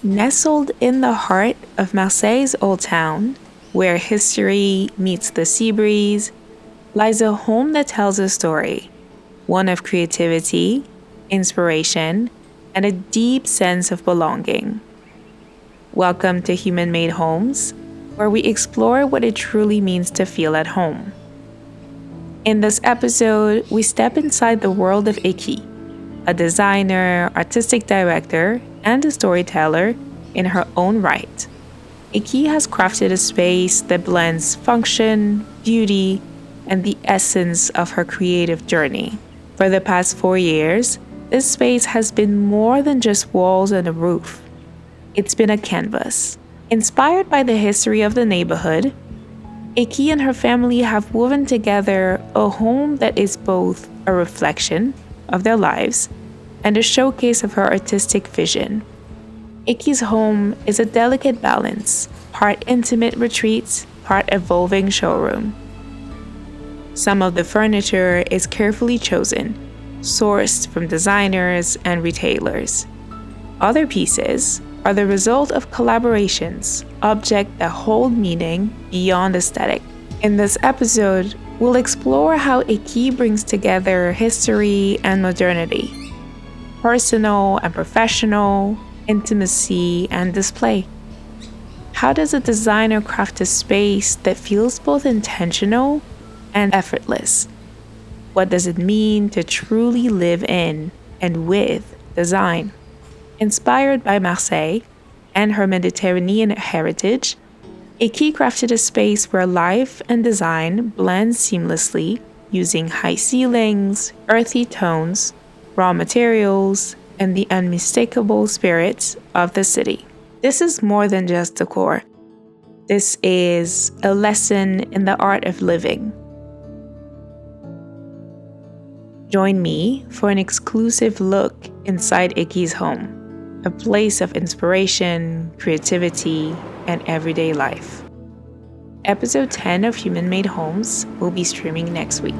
Nestled in the heart of Marseille's old town, where history meets the sea breeze, lies a home that tells a story, one of creativity, inspiration, and a deep sense of belonging. Welcome to Human Made Homes, where we explore what it truly means to feel at home. In this episode, we step inside the world of Ekhi, a designer, artistic director, and a storyteller in her own right. Ekhi has crafted a space that blends function, beauty, and the essence of her creative journey. For the past 4 years, this space has been more than just walls and a roof. It's been a canvas. Inspired by the history of the neighborhood, Ekhi and her family have woven together a home that is both a reflection of their lives and a showcase of her artistic vision. Ekhi's home is a delicate balance, part intimate retreat, part evolving showroom. Some of the furniture is carefully chosen, sourced from designers and retailers. Other pieces are the result of collaborations, objects that hold meaning beyond aesthetic. In this episode, we'll explore how Ekhi brings together history and modernity, personal and professional, intimacy and display. How does a designer craft a space that feels both intentional and effortless? What does it mean to truly live in and with design? Inspired by Marseille and her Mediterranean heritage, Ekhi crafted a space where life and design blend seamlessly using high ceilings, earthy tones, raw materials, and the unmistakable spirits of the city. This is more than just decor. This is a lesson in the art of living. Join me for an exclusive look inside Ekhi's home, a place of inspiration, creativity, and everyday life. Episode 10 of Human Made Homes will be streaming next week.